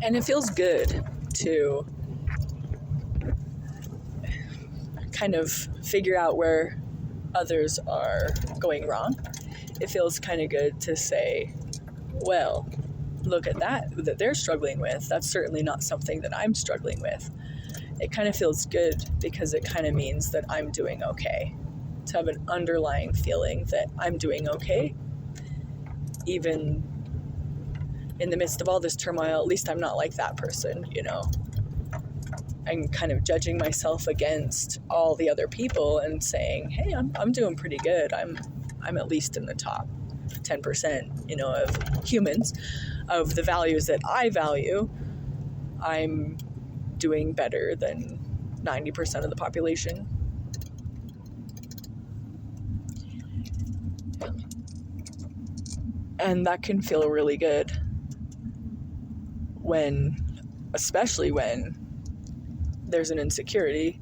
And it feels good to kind of figure out where others are going wrong. It feels kind of good to say, well, look at that they're struggling with. That's certainly not something that I'm struggling with. It kind of feels good because it kind of means that I'm doing okay. To have an underlying feeling that I'm doing okay, even in the midst of all this turmoil. At least I'm not like that person, you know. I'm kind of judging myself against all the other people and saying, hey, I'm doing pretty good. I'm at least in the top 10%, you know, of humans, of the values that I value. I'm doing better than 90% of the population. And that can feel really good especially when there's an insecurity.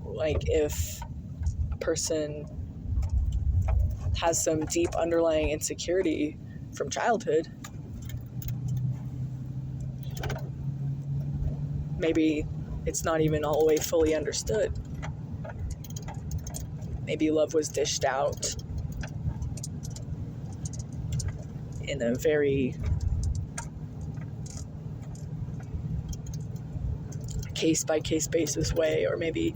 Like if a person has some deep underlying insecurity from childhood, maybe it's not even all the way fully understood. Maybe love was dished out in a very case-by-case basis way, or maybe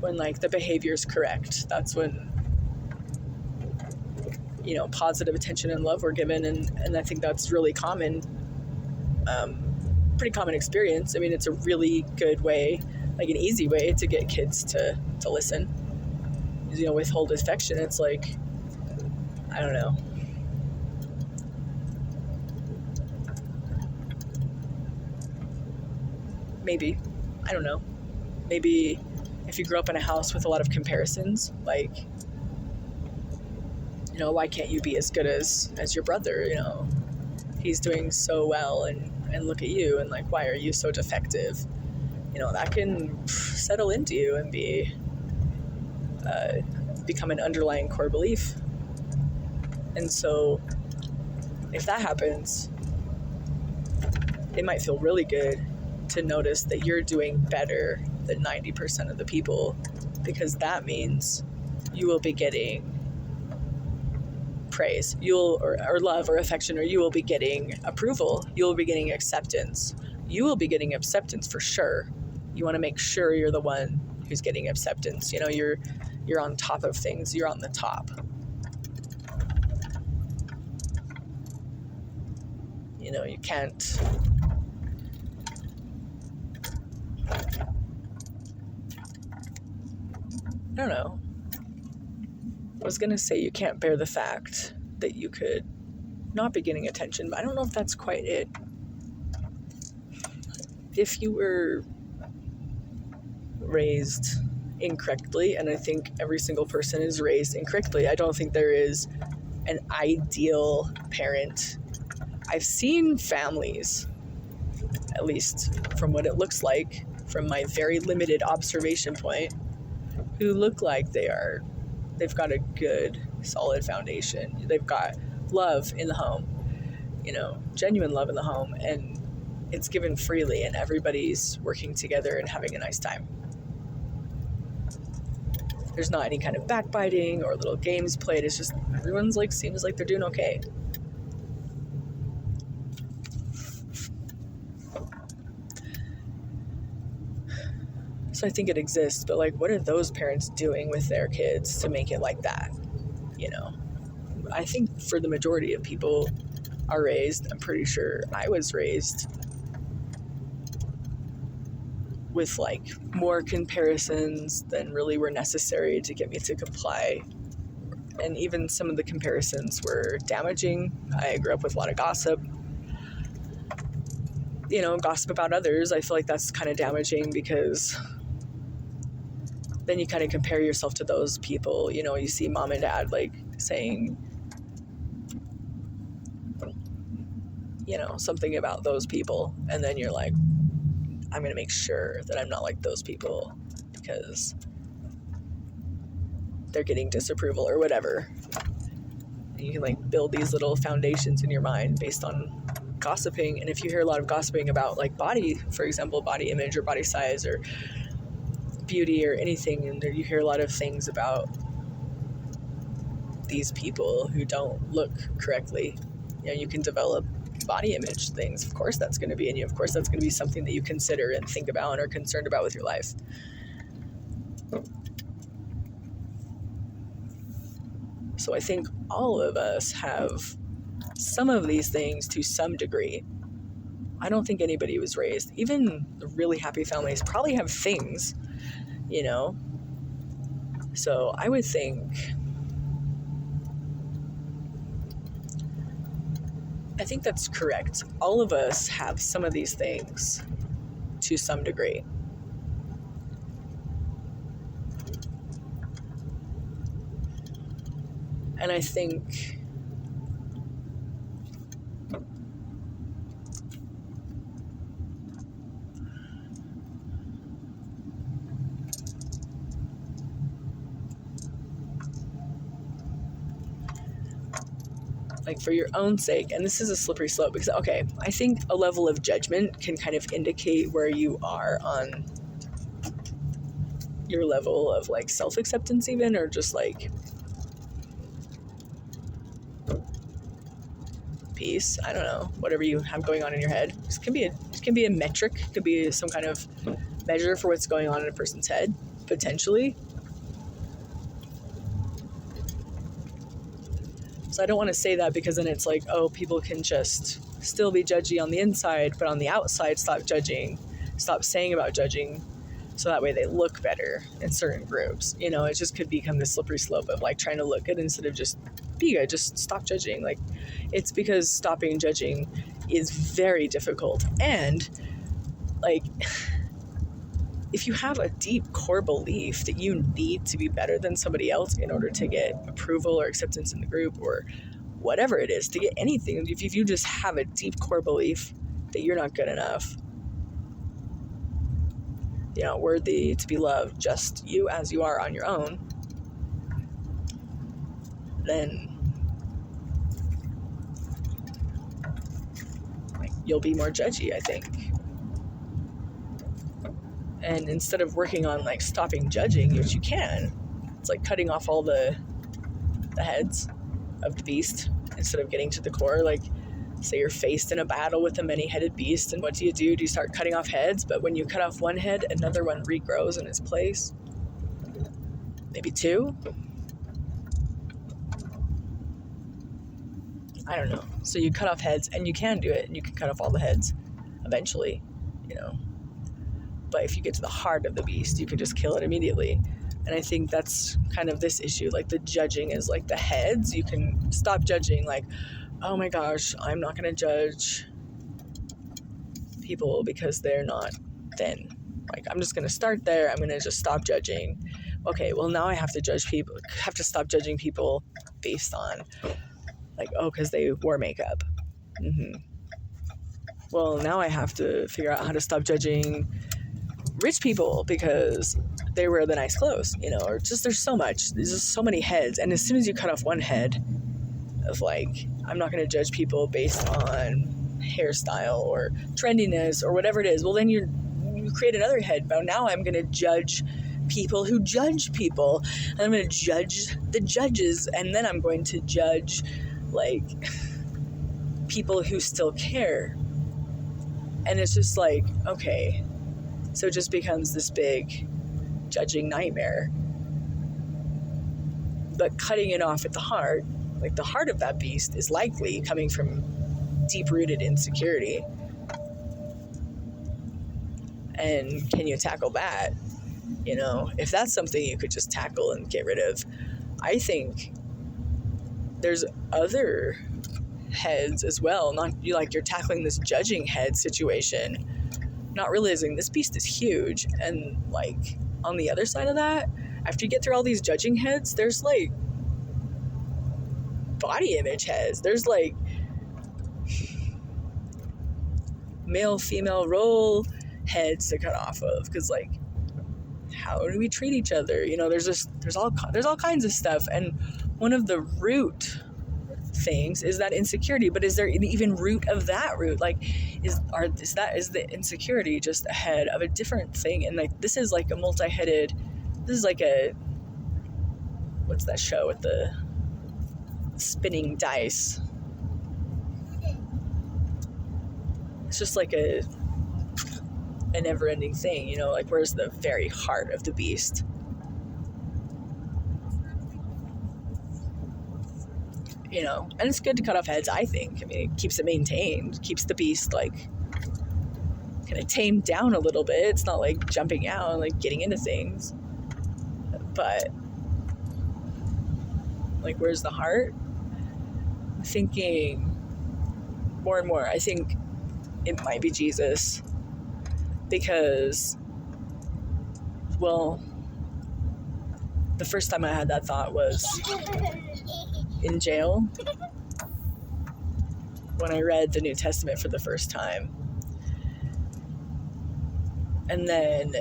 when like the behavior is correct, that's when, you know, positive attention and love were given. And I think that's really common, pretty common experience. I mean, it's a really good way, like an easy way to get kids to listen, you know, withhold affection. It's like, I don't know. Maybe, I don't know. Maybe if you grew up in a house with a lot of comparisons, like, you know, why can't you be as good as your brother? You know, he's doing so well, and look at you, and like, why are you so defective? You know, that can settle into you and become an underlying core belief. And so if that happens, it might feel really good to notice that you're doing better than 90% of the people, because that means you will be getting praise, or love or affection, or you will be getting approval, you will be getting acceptance. You will be getting acceptance for sure. You want to make sure you're the one who's getting acceptance. You know, you're on top of things. You're on the top. You know, you can't I don't know. I was going to say you can't bear the fact that you could not be getting attention, but I don't know if that's quite it. If you were raised incorrectly, and I think every single person is raised incorrectly, I don't think there is an ideal parent. I've seen families, at least from what it looks like, from my very limited observation point, who look like they've got a good, solid foundation. They've got love in the home, you know, genuine love in the home, and it's given freely, and everybody's working together and having a nice time. There's not any kind of backbiting or little games played. It's just everyone's like, seems like they're doing okay. So I think it exists, but like, what are those parents doing with their kids to make it like that? You know, I think for the majority of people are raised, I'm pretty sure I was raised with like more comparisons than really were necessary to get me to comply. And even some of the comparisons were damaging. I grew up with a lot of gossip. You know, gossip about others. I feel like that's kind of damaging, because then you kind of compare yourself to those people. You know, you see mom and dad like saying, you know, something about those people, and then you're like, I'm going to make sure that I'm not like those people, because they're getting disapproval or whatever. And you can like build these little foundations in your mind based on gossiping. And if you hear a lot of gossiping about like body, for example, body image or body size or beauty or anything, and you hear a lot of things about these people who don't look correctly, you can develop body image things. Of course that's going to be in you. Of course that's going to be something that you consider and think about and are concerned about with your life. So I think all of us have some of these things to some degree. I don't think anybody was raised, even the really happy families probably have things, So I would think, I think that's correct. All of us have some of these things to some degree. And I think like for your own sake, and this is a slippery slope because, okay, I think a level of judgment can kind of indicate where you are on your level of like self-acceptance even, or just like peace. I don't know, whatever you have going on in your head. This can be a metric, could be some kind of measure for what's going on in a person's head, potentially. So I don't want to say that because then it's like, oh, people can just still be judgy on the inside, but on the outside, stop judging, stop saying about judging, so that way they look better in certain groups. It just could become this slippery slope of like trying to look good instead of just be good, just stop judging. Like, it's because stopping judging is very difficult. And like, if you have a deep core belief that you need to be better than somebody else in order to get approval or acceptance in the group or whatever it is, to get anything, if you just have a deep core belief that you're not good enough, you're not worthy to be loved, just you as you are on your own, then you'll be more judgy, I think. And instead of working on like stopping judging, which you can, it's like cutting off all the heads of the beast instead of getting to the core. Like, say you're faced in a battle with a many-headed beast, and what do? Do you start cutting off heads? But when you cut off one head, another one regrows in its place. Maybe two. I don't know. So you cut off heads, and you can do it, and you can cut off all the heads eventually, But if you get to the heart of the beast, you can just kill it immediately. And I think that's kind of this issue. Like, the judging is like the heads. You can stop judging, like, oh my gosh, I'm not going to judge people because they're not thin. Like, I'm just going to start there. I'm going to just stop judging. Okay, well, now I have to stop judging people based on, like, oh, because they wore makeup. Well, now I have to figure out how to stop judging rich people because they wear the nice clothes, or just there's just so many heads. And as soon as you cut off one head of like, I'm not going to judge people based on hairstyle or trendiness or whatever it is, well, then you create another head. But now I'm going to judge people who judge people, and I'm going to judge the judges, and then I'm going to judge like people who still care. And it's just like, okay, so it just becomes this big judging nightmare. But cutting it off at the heart, like the heart of that beast is likely coming from deep-rooted insecurity. And can you tackle that? If that's something you could just tackle and get rid of, I think there's other heads as well. Not you're tackling this judging head situation, not realizing this beast is huge. And like on the other side of that, after you get through all these judging heads, there's like body image heads. There's like male female role heads to cut off of, because like how do we treat each other? There's all kinds of stuff. And one of the root things is that insecurity. But is there an even root of that root? Like, is the insecurity just a head of a different thing? And like, this is like a multi-headed, this is like what's that show with the spinning dice? It's just like a never-ending thing, like, where's the very heart of the beast? And it's good to cut off heads, I think. I mean, it keeps it maintained, keeps the beast, like, kind of tamed down a little bit. It's not like jumping out and like getting into things. But like, where's the heart? I'm thinking more and more, I think it might be Jesus. Because, well, the first time I had that thought was in jail, when I read the New Testament for the first time. And then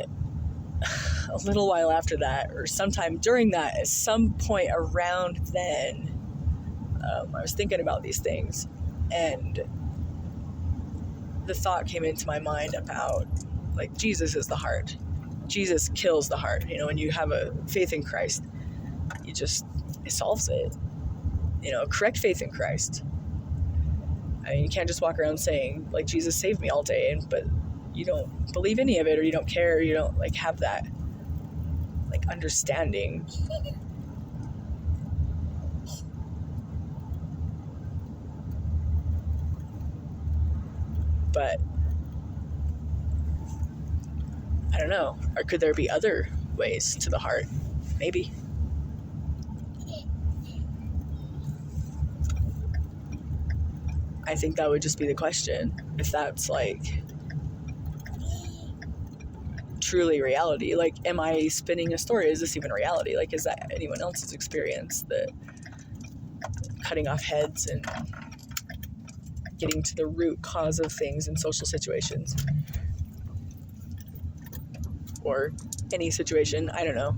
a little while after that, or sometime during that, at some point around then, I was thinking about these things, and the thought came into my mind about, like, Jesus is the heart. Jesus kills the heart. When you have a faith in Christ, it solves it. Correct faith in Christ. I mean, you can't just walk around saying, like, Jesus saved me all day, but you don't believe any of it, or you don't care, or you don't, like, have that, like, understanding. But I don't know. Or could there be other ways to the heart? Maybe. I think that would just be the question. If that's, like, truly reality. Like, am I spinning a story? Is this even reality? Like, is that anyone else's experience? The cutting off heads and getting to the root cause of things in social situations. Or any situation, I don't know.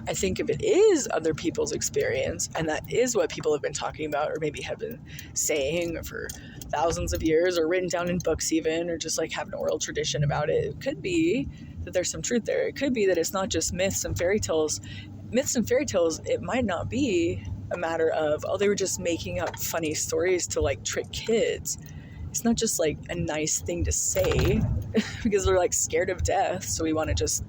I think if it is other people's experience, and that is what people have been talking about, or maybe have been saying for thousands of years, or written down in books even, or just like have an oral tradition about it, it could be that there's some truth there. It could be that it's not just myths and fairy tales. Myths and fairy tales, it might not be a matter of, they were just making up funny stories to, like, trick kids. It's not just, like, a nice thing to say because we're, like, scared of death, so we want to just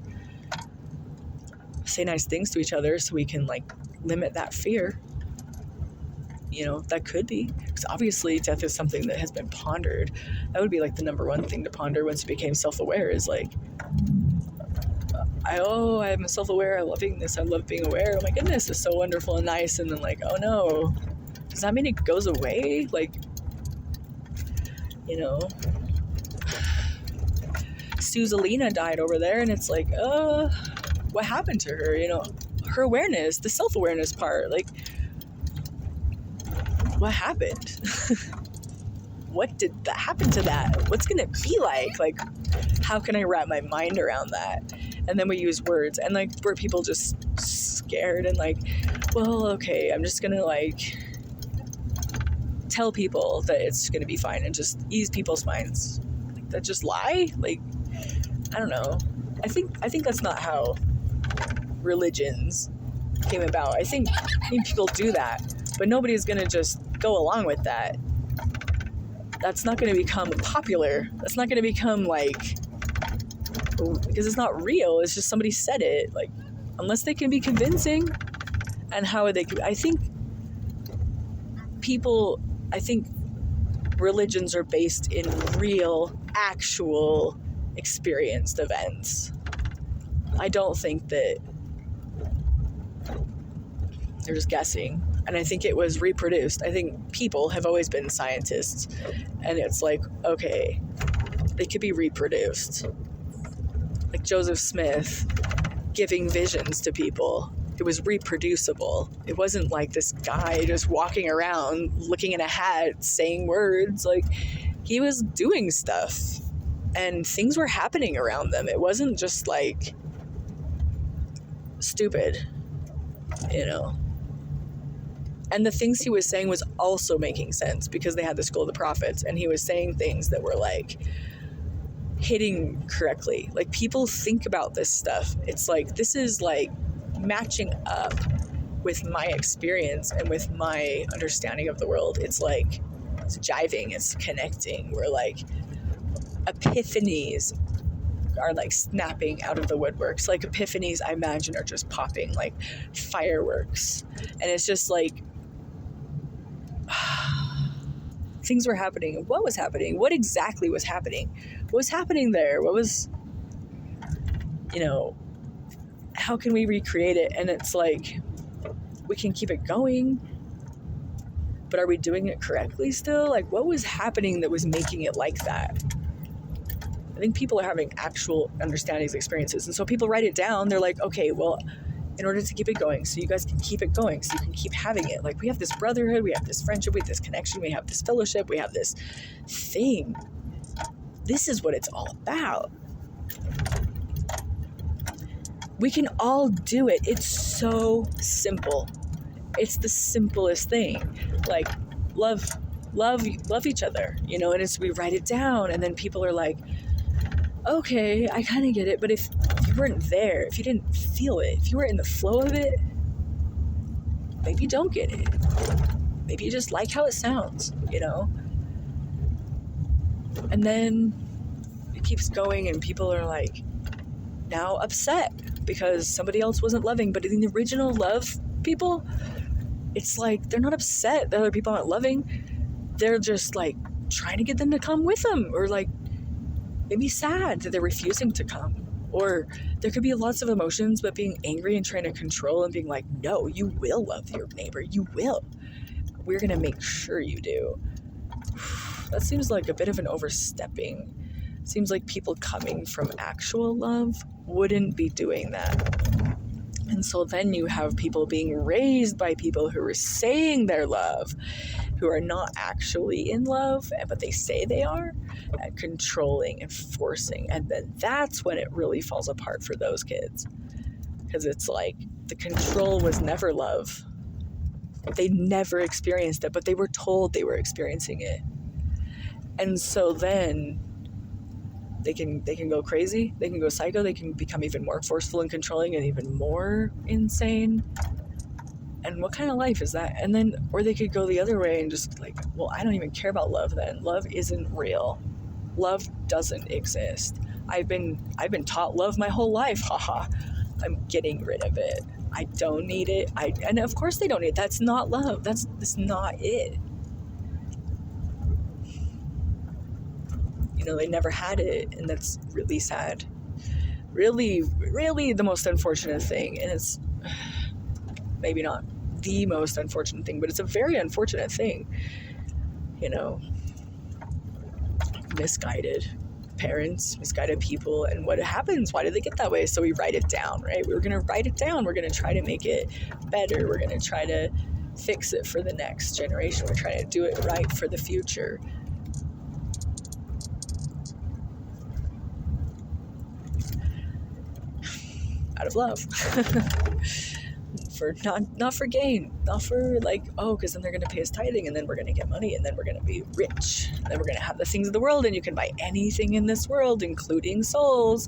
say nice things to each other so we can, like, limit that fear. That could be, because obviously death is something that has been pondered. That would be, like, the number one thing to ponder once you became self-aware, is like, I'm self-aware, I'm loving this, I love being aware, oh my goodness, it's so wonderful and nice, and then, like, oh no, does that mean it goes away? Like, Suzelina died over there, and it's like, what happened to her? Her awareness, the self-awareness part, like, what happened? What did that happen to that? What's gonna be like? Like, how can I wrap my mind around that? And then we use words, and, like, were people just scared and, like, well, okay, I'm just gonna, like, tell people that it's gonna be fine and just ease people's minds. Like, that just lie? Like, I don't know. I think that's not how religions came about. I think people do that, but nobody's gonna just go along with that. That's not gonna become popular. That's not gonna become, like, because it's not real. It's just somebody said it, like, unless they can be convincing. And how are they? I think religions are based in real, actual experienced events. I don't think that they're just guessing. And I think it was reproduced. I think people have always been scientists, and it's like, okay, they could be reproduced. Like Joseph Smith giving visions to people. it was reproducible. It wasn't like this guy just walking around looking in a hat saying words. Like, he was doing stuff and things were happening around them. It wasn't just like stupid, you know. And the things he was saying was also making sense because they had the School of the Prophets, and he was saying things that were like hitting correctly. Like, people think about this stuff. It's like, this is like matching up with my experience and with my understanding of the world. It's like, it's jiving, it's connecting. We're like, epiphanies are like snapping out of the woodworks. Like, epiphanies, I imagine, are just popping like fireworks. And it's just like, things were happening. What was happening? What exactly was happening? What was happening there? What was, you know, how can we recreate it? And it's like, we can keep it going, but are we doing it correctly still? Like, what was happening that was making it like that? I think people are having actual understandings, experiences. And so people write it down. They're like, okay, well, in order to keep it going, so you guys can keep it going, so you can keep having it. Like, we have this brotherhood, we have this friendship, we have this connection, we have this fellowship, we have this thing. This is what it's all about. We can all do it. It's so simple. It's the simplest thing. Like, love each other, you know, and it's, we write it down, and then people are like, okay, I kind of get it, but if you weren't there, if you didn't feel it, if you weren't in the flow of it, maybe you don't get it. Maybe you just like how it sounds, you know? And then it keeps going, and people are like now upset because somebody else wasn't loving. But in the original love people, it's like they're not upset that other people aren't loving. They're just like trying to get them to come with them, or like maybe sad that they're refusing to come. Or there could be lots of emotions, but being angry and trying to control and being like, no, you will love your neighbor. You will. We're going to make sure you do. That seems like a bit of an overstepping. Seems like people coming from actual love wouldn't be doing that. And so then you have people being raised by people who are saying they're love, who are not actually in love, but they say they are, and controlling and forcing. And then that's when it really falls apart for those kids. Because it's like, the control was never love. They never experienced it, but they were told they were experiencing it. And so then they can go crazy, they can go psycho, they can become even more forceful and controlling and even more insane. And what kind of life is that? And then, or they could go the other way and just like, well, I don't even care about love then. Love isn't real. Love doesn't exist. I've been taught love my whole life. Haha. I'm getting rid of it. I don't need it. And of course they don't need it. That's not love. That's not it. You know, they never had it, and that's really sad. Really, really the most unfortunate thing. And it's maybe not the most unfortunate thing, but it's a very unfortunate thing. You know, misguided parents, misguided people, and what happens? Why did they get that way? So we write it down, right? We're going to write it down. We're going to try to make it better. We're going to try to fix it for the next generation. We're trying to do it right for the future. Out of love. For not for gain, not for like, oh, because then they're going to pay us tithing, and then we're going to get money, and then we're going to be rich, and then we're going to have the things of the world, and you can buy anything in this world, including souls,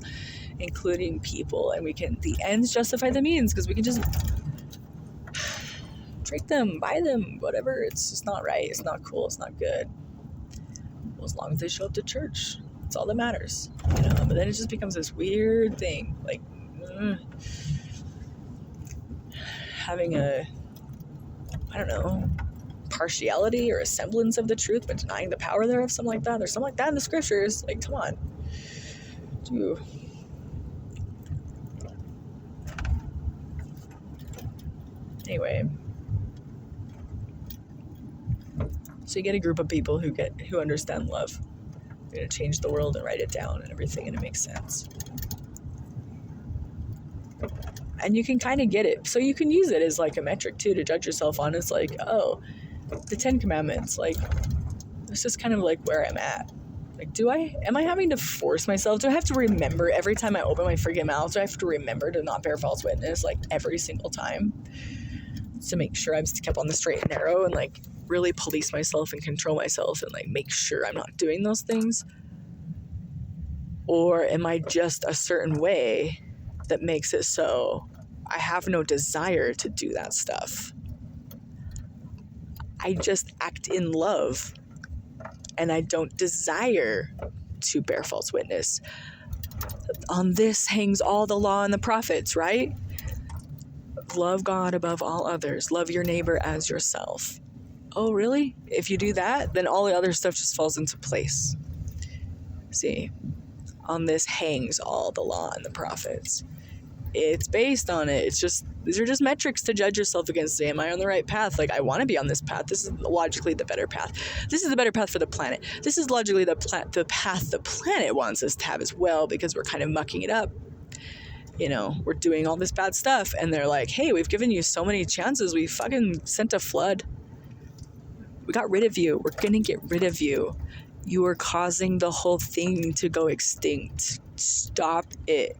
including people, and we can, the ends justify the means, because we can just trick them, buy them, whatever. It's just not right. It's not cool. It's not good. Well, as long as they show up to church, that's all that matters, you know. But then it just becomes this weird thing, like having a, I don't know, partiality or a semblance of the truth, but denying the power thereof, something like that. There's something like that in the scriptures. Like, come on. Dude. Anyway. So you get a group of people who understand love. They're going to change the world and write it down and everything, and it makes sense. And you can kind of get it. So you can use it as like a metric too to judge yourself on. It's like, oh, the 10 Commandments, like, this is kind of like where I'm at. Like, am I having to force myself? Do I have to remember every time I open my freaking mouth? Do I have to remember to not bear false witness, like, every single time? To make sure I'm kept on the straight and narrow and, like, really police myself and control myself and, like, make sure I'm not doing those things? Or am I just a certain way that makes it so I have no desire to do that stuff? I just act in love. And I don't desire to bear false witness. On this hangs all the law and the prophets, right? Love God above all others. Love your neighbor as yourself. Oh, really? If you do that, then all the other stuff just falls into place. See, on this hangs all the law and the prophets. It's based on it. These are just metrics to judge yourself against. Am I on the right path? Like, I want to be on this path. This is logically the better path. This is the better path for the planet. This is logically the path the planet wants us to have as well, because we're kind of mucking it up. You know, we're doing all this bad stuff, and they're like, hey, we've given you so many chances. We fucking sent a flood. We got rid of you. We're going to get rid of you. You are causing the whole thing to go extinct. Stop it.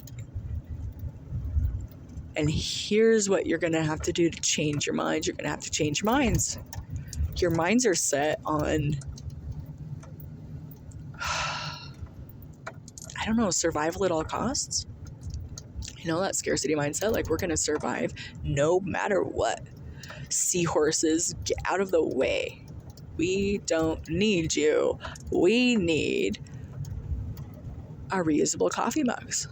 And here's what you're going to have to do to change your minds. You're going to have to change your minds. Your minds are set on, I don't know, survival at all costs. You know, that scarcity mindset, like, we're going to survive no matter what. Seahorses, get out of the way. We don't need you. We need our reusable coffee mugs.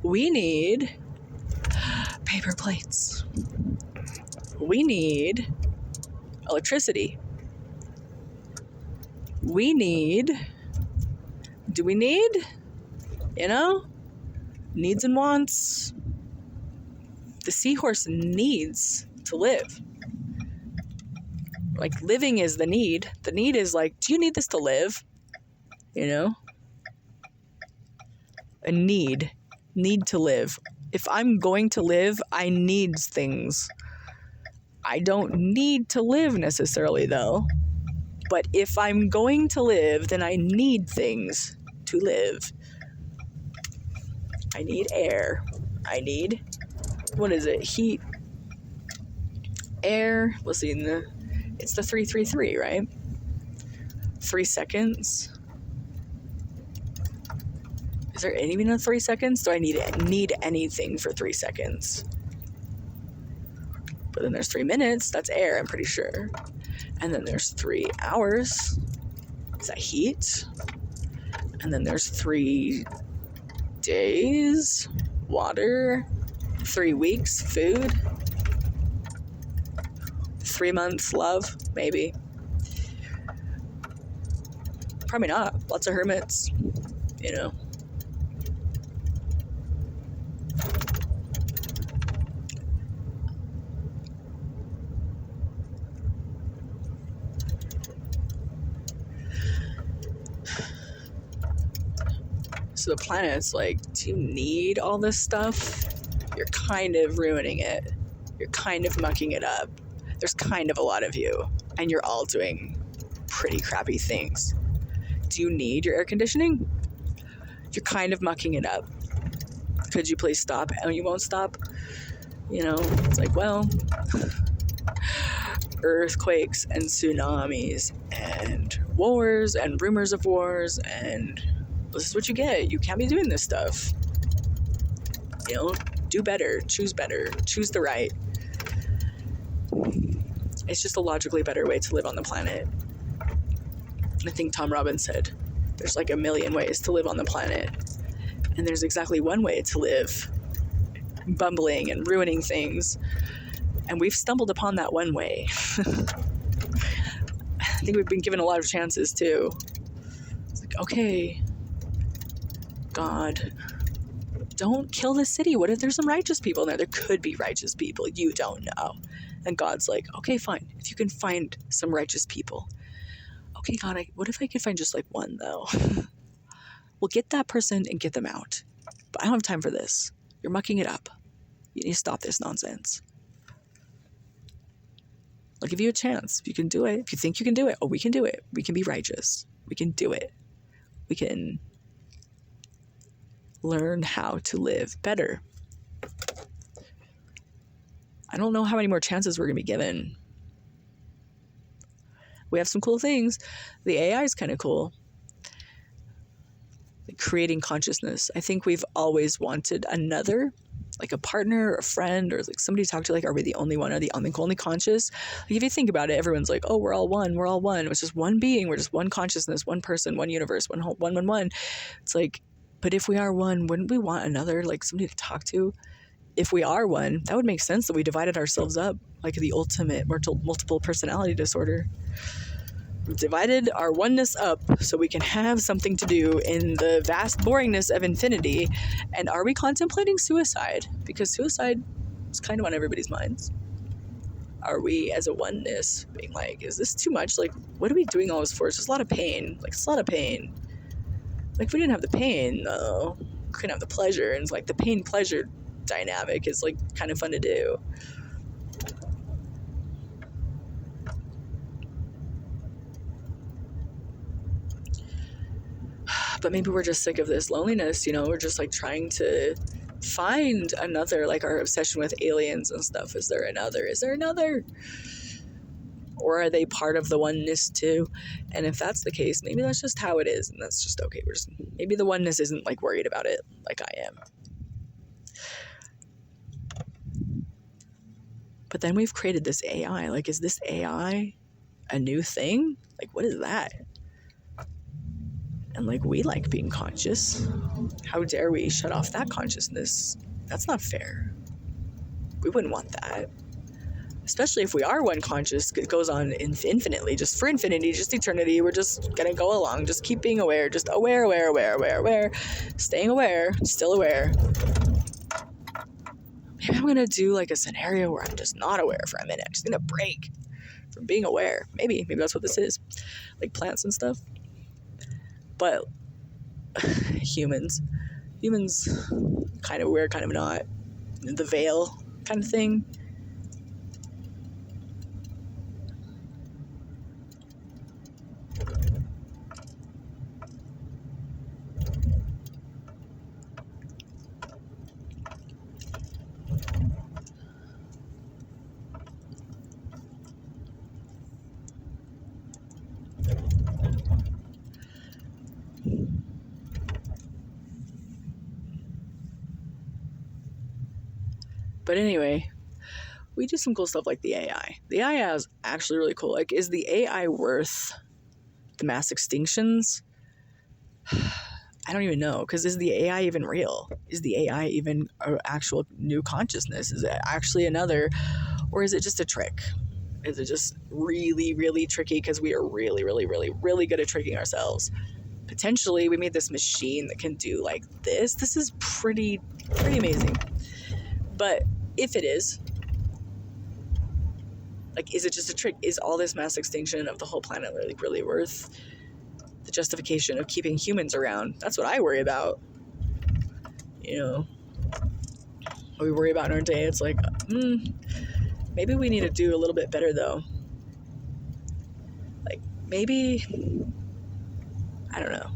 We need paper plates. We need electricity. Do we need, you know, needs and wants. The seahorse needs to live. Like, living is the need. The need is like, do you need this to live? You know? A need to live. If I'm going to live, I need things. I don't need to live necessarily, though. But if I'm going to live, then I need things to live. I need air. I need, what is it? Heat, air. Let's see, it's the 333, right? 3 seconds. Is there even a 3 seconds? Do I need anything for 3 seconds? But then there's 3 minutes. That's air, I'm pretty sure. And then there's 3 hours. Is that heat? And then there's 3 days. Water. 3 weeks. Food. 3 months. Love. Maybe. Probably not. Lots of hermits. You know. So the planet's like, do you need all this stuff? You're kind of ruining it. You're kind of mucking it up. There's kind of a lot of you, and you're all doing pretty crappy things. Do you need your air conditioning? You're kind of mucking it up. Could you please stop? And you won't stop. You know, it's like, well, earthquakes and tsunamis and wars and rumors of wars, and this is what you get. You can't be doing this stuff. You know, do better, choose the right. It's just a logically better way to live on the planet. I think Tom Robbins said, there's like a million ways to live on the planet. And there's exactly one way to live, bumbling and ruining things. And we've stumbled upon that one way. I think we've been given a lot of chances too. It's like, okay, God, don't kill the city. What if there's some righteous people in there? There could be righteous people. You don't know. And God's like, okay, fine. If you can find some righteous people. Okay, God, what if I could find just like one, though? Well, get that person and get them out. But I don't have time for this. You're mucking it up. You need to stop this nonsense. I'll give you a chance. If you can do it, if you think you can do it, we can do it. We can be righteous. We can do it. We can learn how to live better. I don't know how many more chances we're going to be given. We have some cool things. The AI is kind of cool. Like creating consciousness. I think we've always wanted another, like a partner or a friend or like somebody to talk to. Like, are we the only one or the only conscious? Like, if you think about it, everyone's like, oh, we're all one. We're all one. It's just one being. We're just one consciousness, one person, one universe, one whole, one. It's like, but if we are one, wouldn't we want another, like somebody to talk to? If we are one, that would make sense that we divided ourselves up like the ultimate multiple personality disorder. We've divided our oneness up so we can have something to do in the vast boringness of infinity. And are we contemplating suicide? Because suicide is kind of on everybody's minds. Are we, as a oneness, being like, is this too much? Like, what are we doing all this for? It's just a lot of pain. Like, it's a lot of pain. Like, if we didn't have the pain, though, we couldn't have the pleasure. And it's like the pain-pleasure dynamic is like kind of fun to do. But maybe we're just sick of this loneliness, you know, we're just like trying to find another, like our obsession with aliens and stuff. Is there another? Or are they part of the oneness too? And if that's the case, maybe that's just how it is, and that's just okay. Maybe the oneness isn't like worried about it like I am. But then we've created this AI. Like, is this AI a new thing? Like, what is that? And like, we like being conscious. How dare we shut off that consciousness? That's not fair. We wouldn't want that. Especially if we are one conscious, it goes on infinitely, just for infinity, just eternity. We're just gonna go along, just keep being aware, just aware, staying aware, still aware. Maybe I'm gonna do like a scenario where I'm just not aware for a minute. I'm just gonna break from being aware. Maybe that's what this is, like plants and stuff. But humans, kind of aware, kind of not. The veil kind of thing. But anyway, we do some cool stuff like the AI. The AI is actually really cool. Like, is the AI worth the mass extinctions? I don't even know, because is the AI even real? Is the AI even an actual new consciousness? Is it actually another, or is it just a trick? Is it just really, really tricky because we are really, really, really, really good at tricking ourselves? Potentially, we made this machine that can do like this. This is pretty amazing. But if it is, like, is it just a trick? Is all this mass extinction of the whole planet really worth the justification of keeping humans around? That's what I worry about. You know, what we worry about in our day. It's like, maybe we need to do a little bit better, though. Like, maybe, I don't know,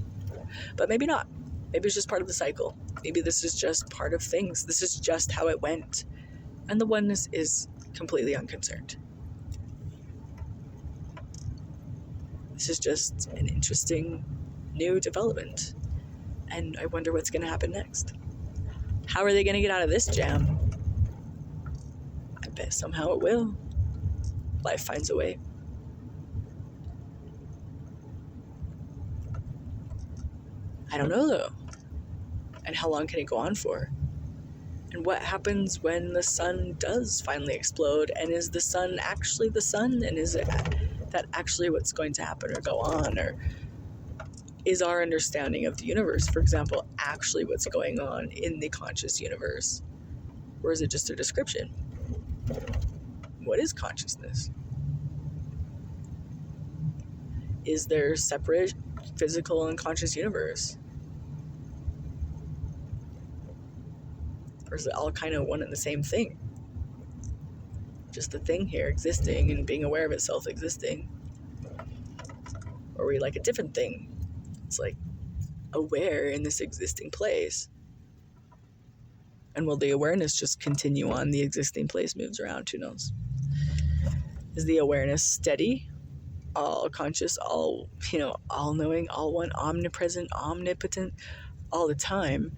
but maybe not. Maybe it's just part of the cycle. Maybe this is just part of things. This is just how it went. And the oneness is completely unconcerned. This is just an interesting new development. And I wonder what's going to happen next. How are they going to get out of this jam? I bet somehow it will. Life finds a way. I don't know, though. And how long can it go on for? And what happens when the sun does finally explode? And is the sun actually the sun? And is it that actually what's going to happen or go on? Or is our understanding of the universe, for example, actually what's going on in the conscious universe? Or is it just a description? What is consciousness? Is there separate physical and conscious universe? Or is it all kind of one and the same thing? Just the thing here existing and being aware of itself existing? Or are we like a different thing? It's like aware in this existing place. And will the awareness just continue on? The existing place moves around, who knows? Is the awareness steady? All conscious, all, all knowing, all one, omnipresent, omnipotent, all the time?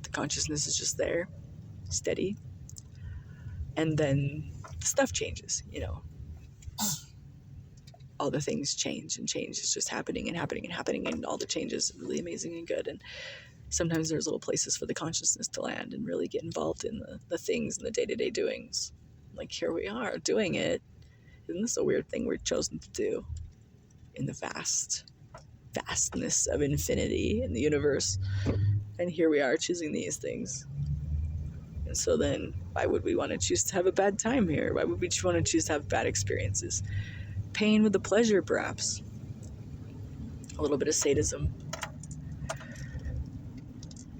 The consciousness is just there, steady. And then the stuff changes, all the things change, and change is just happening and happening and happening, and all the changes are really amazing and good. And sometimes there's little places for the consciousness to land and really get involved in the things and the day-to-day doings. Like, here we are doing it. Isn't this a weird thing we're chosen to do in the vastness of infinity in the universe? And here we are choosing these things. And so then, why would we want to choose to have a bad time here? Why would we want to choose to have bad experiences? Pain with the pleasure, perhaps. A little bit of sadism.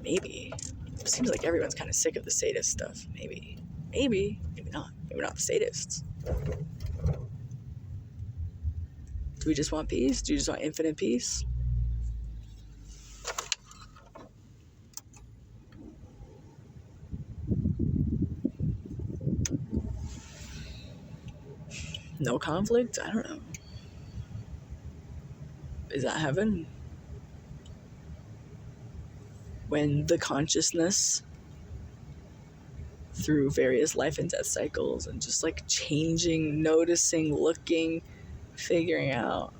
Maybe. It seems like everyone's kind of sick of the sadist stuff. Maybe not. Maybe not the sadists. Do we just want peace? Do you just want infinite peace? No conflict? I don't know. Is that heaven? When the consciousness, through various life and death cycles and just like changing, noticing, looking, figuring out,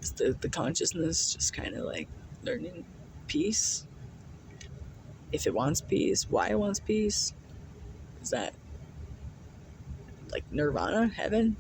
is the consciousness just kind of like learning peace? If it wants peace, why it wants peace? Is that like nirvana, heaven?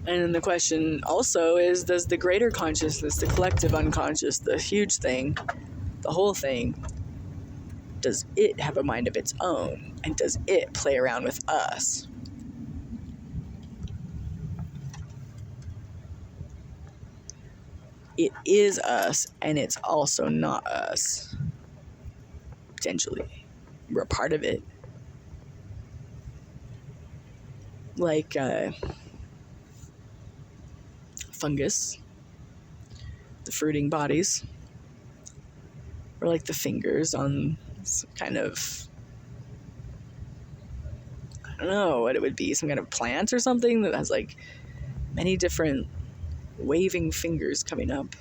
And then the question also is, does the greater consciousness, the collective unconscious, the huge thing, the whole thing, does it have a mind of its own? And does it play around with us? It is us, and it's also not us. Potentially. We're a part of it. Like fungus, the fruiting bodies, or like the fingers on some kind of, I don't know what it would be, some kind of plant or something that has like many different waving fingers coming up.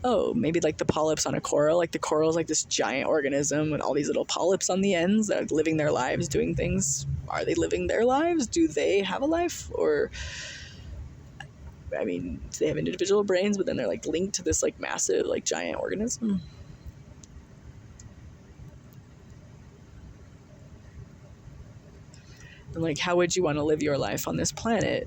Oh, maybe like the polyps on a coral. Like the coral is like this giant organism with all these little polyps on the ends that are living their lives, doing things. Are they living their lives? Do they have a life? Or, I mean, do they have individual brains, but then they're like linked to this like massive, like giant organism? And like, how would you want to live your life on this planet?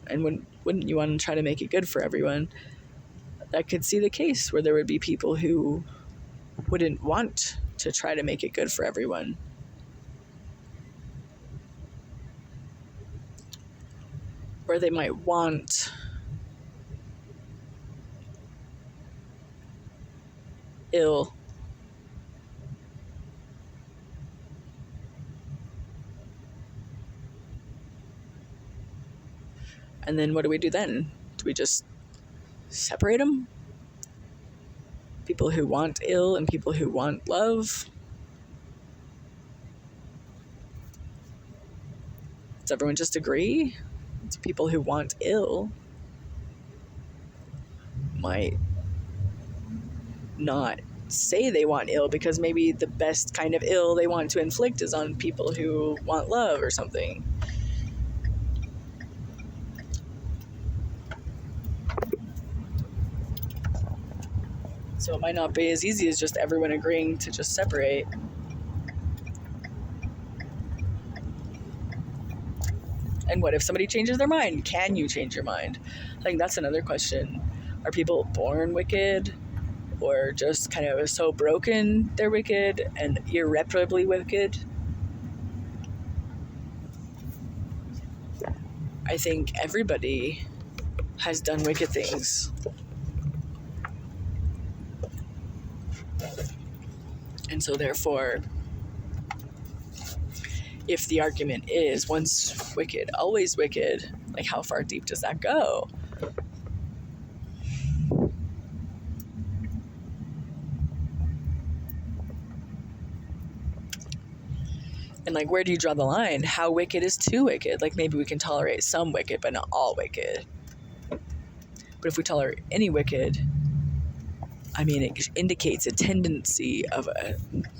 And wouldn't you want to try to make it good for everyone? I could see the case where there would be people who wouldn't want to try to make it good for everyone. Or they might want ill. And then what do we do then? Do we just separate them? People who want ill and people who want love? Does everyone just agree? It's people who want ill might not say they want ill because maybe the best kind of ill they want to inflict is on people who want love or something. So it might not be as easy as just everyone agreeing to just separate. And what if somebody changes their mind? Can you change your mind? I think that's another question. Are people born wicked, or just kind of so broken they're wicked and irreparably wicked? I think everybody has done wicked things. And so therefore, if the argument is once wicked, always wicked, like how far deep does that go? And like, where do you draw the line? How wicked is too wicked? Like, maybe we can tolerate some wicked, but not all wicked. But if we tolerate any wicked, I mean, it indicates a tendency of a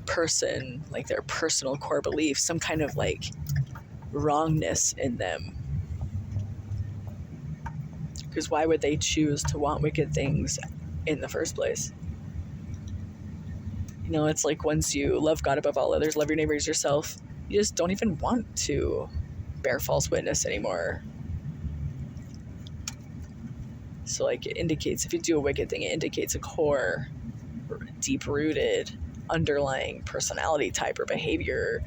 person, like their personal core belief, some kind of like wrongness in them. Because why would they choose to want wicked things in the first place? You know, it's like once you love God above all others, love your neighbor as yourself, you just don't even want to bear false witness anymore. So like, it indicates, if you do a wicked thing, it indicates a core, deep-rooted, underlying personality type or behavior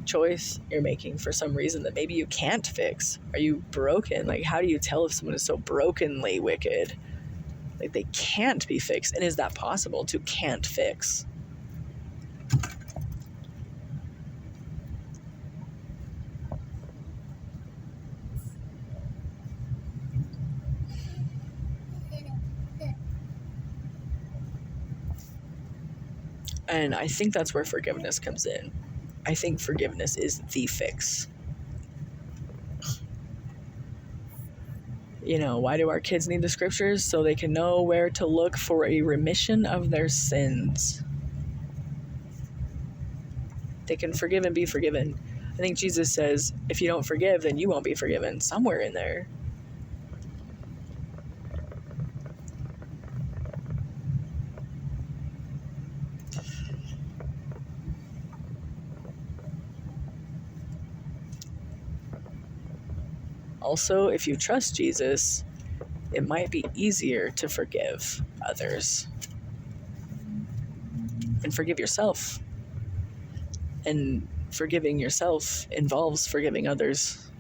choice you're making for some reason that maybe you can't fix. Are you broken? Like, how do you tell if someone is so brokenly wicked? Like, they can't be fixed. And is that possible to can't fix? And I think that's where forgiveness comes in. I think forgiveness is the fix. You know, why do our kids need the scriptures? So they can know where to look for a remission of their sins. They can forgive and be forgiven. I think Jesus says, if you don't forgive, then you won't be forgiven. Somewhere in there. Also, if you trust Jesus, it might be easier to forgive others. And forgive yourself. And forgiving yourself involves forgiving others.